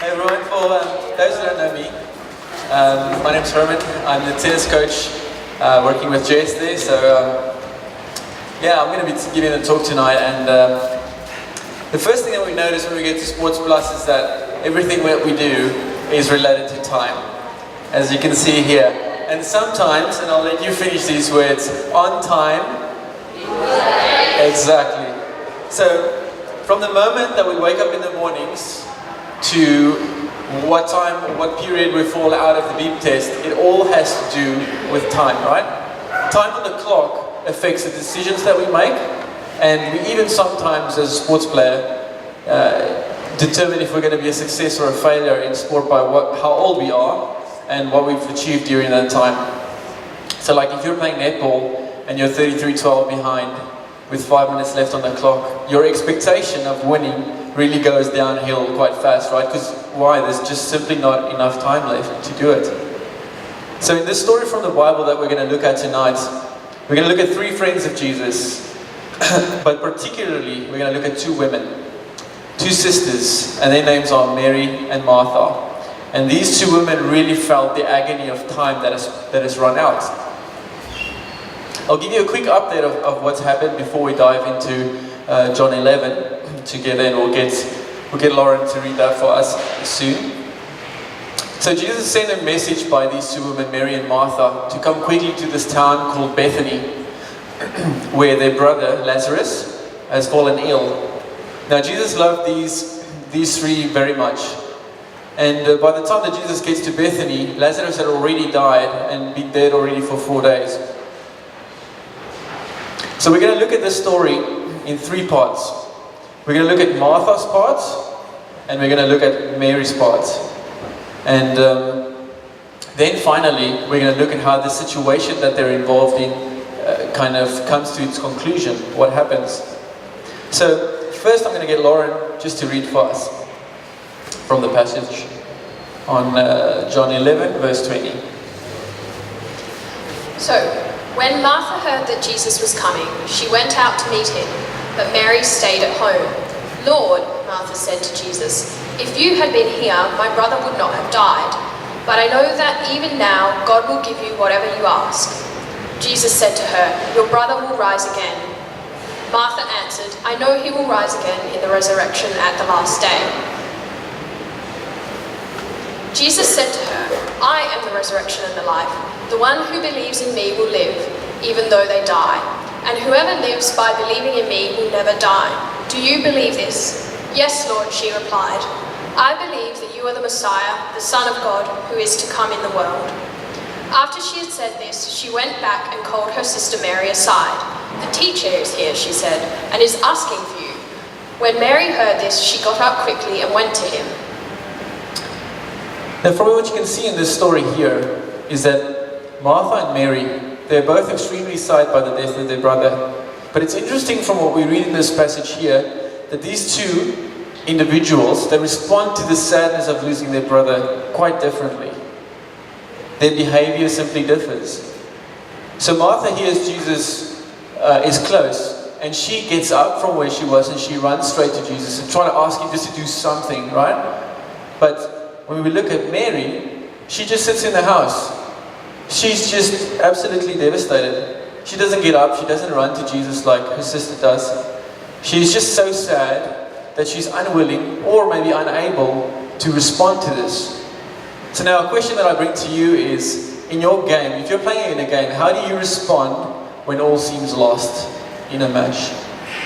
Hey everyone, for those who don't know me, my name's Hermand. I'm the tennis coach working with Jess there. So yeah, I'm going to be giving a talk tonight, and the first thing that we notice when we get to Sports Plus is that everything that we do is related to time, as you can see here. And sometimes, and I'll let you finish these words, on time. Exactly. So from the moment that we wake up in the mornings to what time, what period we fall out of the beep test, it all has to do with time, right? Time on the clock affects the decisions that we make, and we even sometimes, as a sports player, determine if we're going to be a success or a failure in sport by how old we are and what we've achieved during that time. So like if you're playing netball and you're 33-12 behind with 5 minutes left on the clock, your expectation of winning really goes downhill quite fast, right? Because why? There's just simply not enough time left to do it. So in this story from the Bible that we're going to look at tonight, we're going to look at 3 friends of Jesus, but particularly we're going to look at 2 women, 2 sisters, and their names are Mary and Martha. And these 2 women really felt the agony of time that has run out. I'll give you a quick update of what's happened before we dive into John 11 together, and we'll get Lauren to read that for us soon. So Jesus sent a message by these 2 women, Mary and Martha, to come quickly to this town called Bethany, where their brother Lazarus has fallen ill. Now Jesus loved these 3 very much, and by the time that Jesus gets to Bethany, Lazarus had already died and been dead already for 4 days. So we're going to look at this story in 3 parts. We're going to look at Martha's part, and we're going to look at Mary's part. And then finally, we're going to look at how the situation that they're involved in kind of comes to its conclusion, what happens. So first I'm going to get Lauren just to read for us from the passage on John 11, verse 20. So, when Martha heard that Jesus was coming, she went out to meet him, but Mary stayed at home. Lord, Martha said to Jesus, if you had been here, my brother would not have died. But I know that even now, God will give you whatever you ask. Jesus said to her, your brother will rise again. Martha answered, I know he will rise again in the resurrection at the last day. Jesus said to her, I am the resurrection and the life. The one who believes in me will live, even though they die. And whoever lives by believing in me will never die. Do you believe this? Yes, Lord, she replied. I believe that you are the Messiah, the Son of God, who is to come in the world. After she had said this, she went back and called her sister Mary aside. The teacher is here, she said, and is asking for you. When Mary heard this, she got up quickly and went to him. Now from what you can see in this story here is that Martha and Mary, they're both extremely sad by the death of their brother. But it's interesting from what we read in this passage here, that these 2 individuals, they respond to the sadness of losing their brother quite differently. Their behavior simply differs. So Martha hears Jesus is close, and she gets up from where she was and she runs straight to Jesus and tries to ask him just to do something, right? But when we look at Mary, she just sits in the house. She's just absolutely devastated. She doesn't get up, she doesn't run to Jesus like her sister does. She's just so sad that she's unwilling or maybe unable to respond to this. So now a question that I bring to you is, in your game, if you're playing in a game, how do you respond when all seems lost in a match?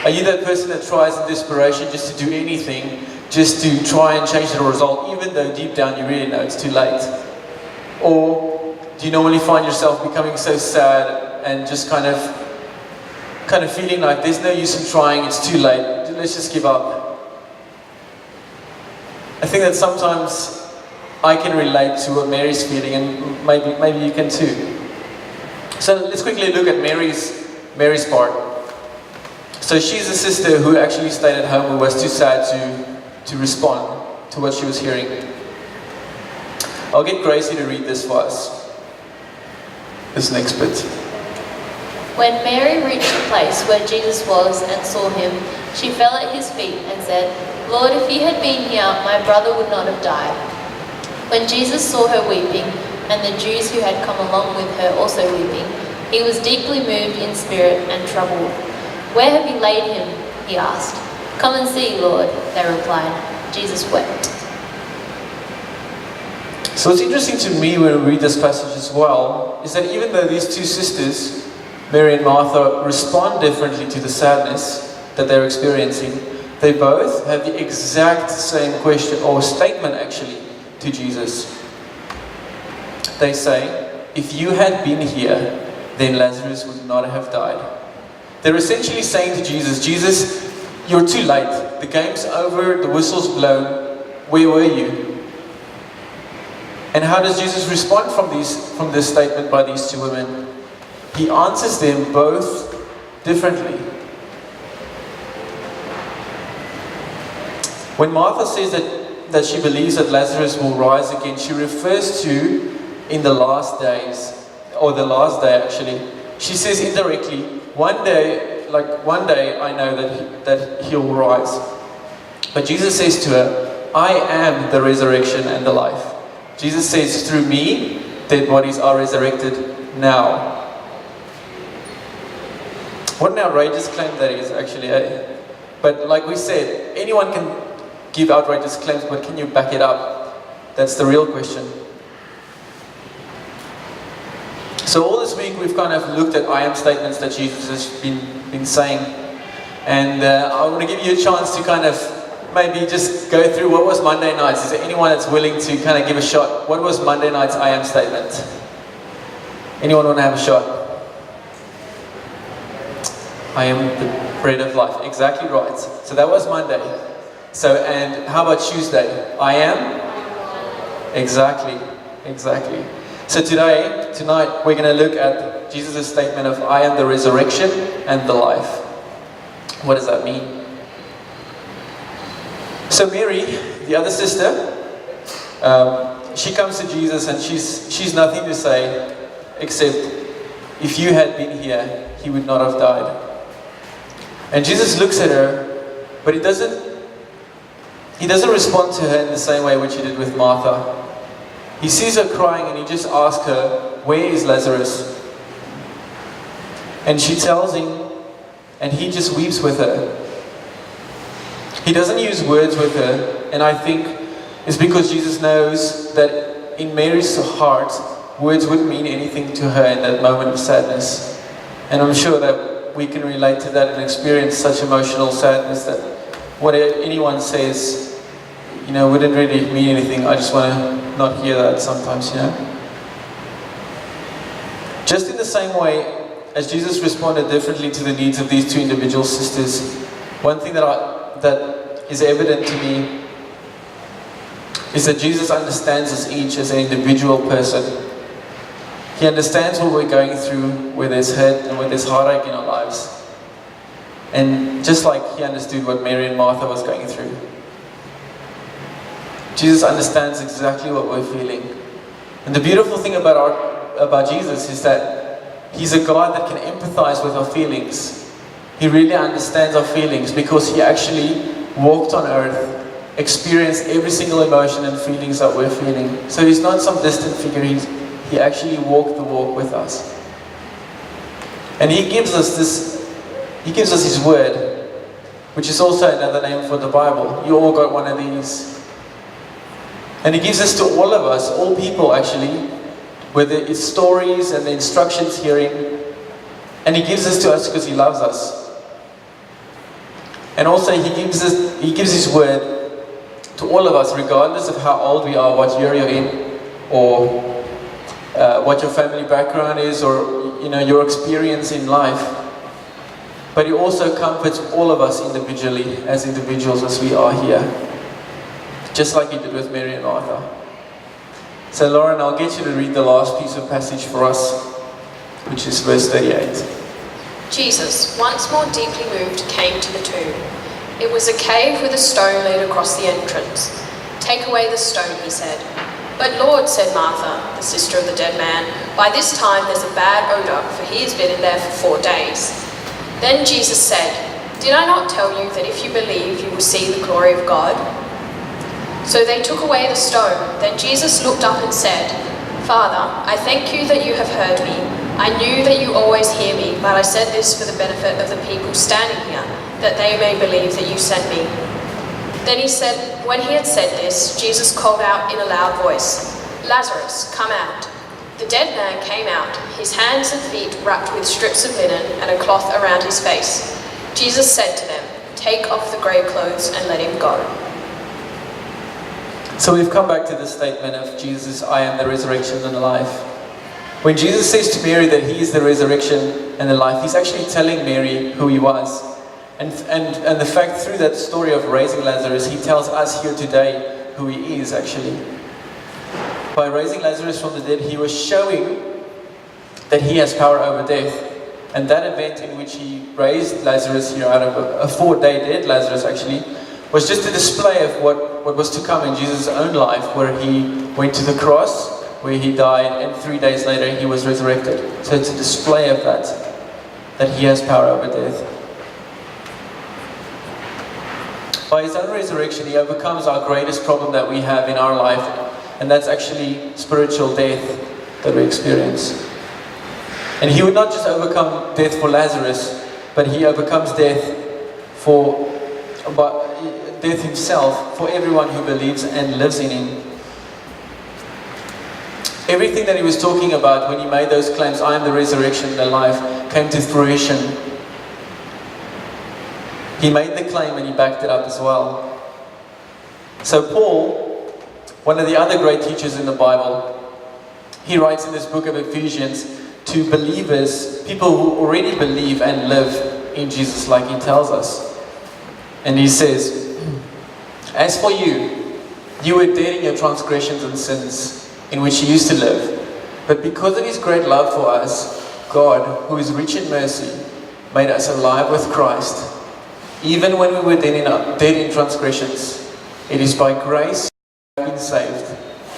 Are you that person that tries in desperation just to do anything, just to try and change the result, even though deep down you really know it's too late? Or do you normally find yourself becoming so sad and just kind of feeling like there's no use in trying, it's too late, let's just give up? I think that sometimes I can relate to what Mary's feeling, and maybe you can too. So let's quickly look at Mary's part. So she's a sister who actually stayed at home, who was too sad to respond to what she was hearing. I'll get Gracie to read this for us. This next bit. When Mary reached the place where Jesus was and saw him, she fell at his feet and said, Lord, if you had been here, my brother would not have died. When Jesus saw her weeping, and the Jews who had come along with her also weeping, he was deeply moved in spirit and troubled. Where have you laid him? He asked. Come and see, Lord, they replied. Jesus wept. So what's interesting to me when we read this passage as well, is that even though these two sisters, Mary and Martha, respond differently to the sadness that they're experiencing, they both have the exact same question, or statement actually, to Jesus. They say, if you had been here, then Lazarus would not have died. They're essentially saying to Jesus, Jesus, you're too late. The game's over, the whistle's blown. Where were you? And how does Jesus respond from this statement by these two women? He answers them both differently. When Martha says that she believes that Lazarus will rise again, she refers to in the last days, or the last day actually. She says indirectly, one day I know that he'll rise. But Jesus says to her, I am the resurrection and the life. Jesus says, through me, dead bodies are resurrected now. What an outrageous claim that is, actually. But like we said, anyone can give outrageous claims, but can you back it up? That's the real question. So all this week we've kind of looked at I am statements that Jesus has been saying. And I want to give you a chance to kind of maybe just go through what was Monday nights. Is there anyone that's willing to kind of give a shot? What was Monday night's I am statement? Anyone want to have a shot? I am the bread of life. Exactly right. So that was Monday. So, and how about Tuesday? I am? Exactly. So tonight, we're going to look at Jesus' statement of I am the resurrection and the life. What does that mean? So Mary, the other sister, she comes to Jesus and she's nothing to say except, if you had been here, he would not have died. And Jesus looks at her, but he doesn't respond to her in the same way which he did with Martha. He sees her crying and he just asks her, where is Lazarus? And she tells him, and he just weeps with her. He doesn't use words with her, and I think it's because Jesus knows that in Mary's heart, words wouldn't mean anything to her in that moment of sadness. And I'm sure that we can relate to that and experience such emotional sadness that what anyone says, wouldn't really mean anything. I just want to not hear that sometimes, Just in the same way as Jesus responded differently to the needs of these two individual sisters, one thing that is evident to me is that Jesus understands us each as an individual person. He understands what we're going through, where there's hurt and where there's heartache in our lives. And just like he understood what Mary and Martha was going through, Jesus understands exactly what we're feeling. And the beautiful thing about Jesus is that he's a God that can empathize with our feelings. He really understands our feelings because he actually walked on earth, experienced every single emotion and feelings that we're feeling. So he's not some distant figure, he actually walked the walk with us. And he gives us his word, which is also another name for the Bible. You all got one of these. And he gives this to all of us, all people actually, whether it's stories and the instructions hearing. And he gives this to us because he loves us. And also he gives his word to all of us, regardless of how old we are, what year you're in, or what your family background is, or your experience in life. But he also comforts all of us individually, as individuals as we are here. Just like he did with Mary and Martha. So Lauren, I'll get you to read the last piece of passage for us, which is verse 38. Jesus, once more deeply moved, came to the tomb. It was a cave with a stone laid across the entrance. Take away the stone, he said. But Lord, said Martha, the sister of the dead man, by this time there's a bad odor, for he has been in there for 4 days. Then Jesus said, Did I not tell you that if you believe, you will see the glory of God?" So they took away the stone. Then Jesus looked up and said, "Father, I thank you that you have heard me. I knew that you always hear me, but I said this for the benefit of the people standing here, that they may believe that you sent me." Then when he had said this, Jesus called out in a loud voice, "Lazarus, come out." The dead man came out, his hands and feet wrapped with strips of linen and a cloth around his face. Jesus said to them, "Take off the grave clothes and let him go." So we've come back to the statement of Jesus, "I am the resurrection and the life." When Jesus says to Mary that he is the resurrection and the life, he's actually telling Mary who he was. And the fact through that story of raising Lazarus, he tells us here today who he is actually. By raising Lazarus from the dead, he was showing that he has power over death. And that event in which he raised Lazarus here out of a 4-day dead Lazarus actually, was just a display of what was to come in Jesus' own life, where he went to the cross, where he died, and 3 days later he was resurrected. So it's a display of that he has power over death. By his own resurrection, he overcomes our greatest problem that we have in our life, and that's actually spiritual death that we experience. And he would not just overcome death for Lazarus, but he overcomes death death himself for everyone who believes and lives in him. Everything that he was talking about when he made those claims, "I am the resurrection and the life," came to fruition. He made the claim and he backed it up as well. So Paul, one of the other great teachers in the Bible, he writes in this book of Ephesians to believers, people who already believe and live in Jesus like he tells us. And he says, "As for you, you were dead in your transgressions and sins in which you used to live. But because of his great love for us, God, who is rich in mercy, made us alive with Christ. Even when we were dead in transgressions, it is by grace we have been saved.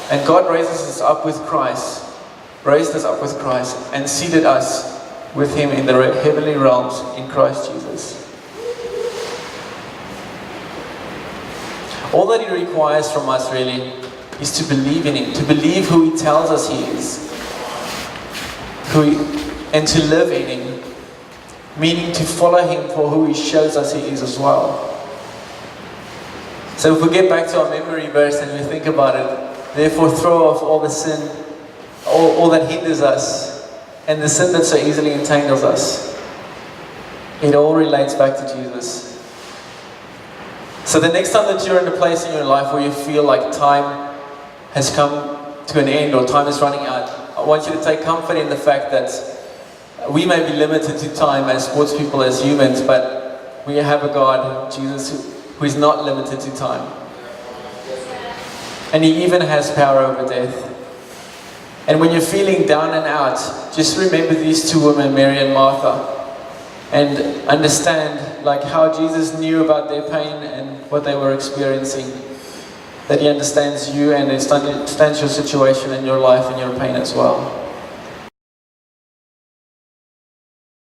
And God raised us up with Christ, and seated us with him in the heavenly realms in Christ Jesus." All that he requires from us really is to believe in him, to believe who he tells us he is, and to live in him, meaning to follow him for who he shows us he is as well. So if we get back to our memory verse and we think about it, therefore throw off all the sin, all that hinders us, and the sin that so easily entangles us. It all relates back to Jesus. So the next time that you're in a place in your life where you feel like time has come to an end or time is running out, I want you to take comfort in the fact that we may be limited to time as sports people, as humans, but we have a God, Jesus, who is not limited to time. And he even has power over death. And when you're feeling down and out, just remember these two women, Mary and Martha, and understand like how Jesus knew about their pain and what they were experiencing. That he understands you and understands your situation and your life and your pain as well.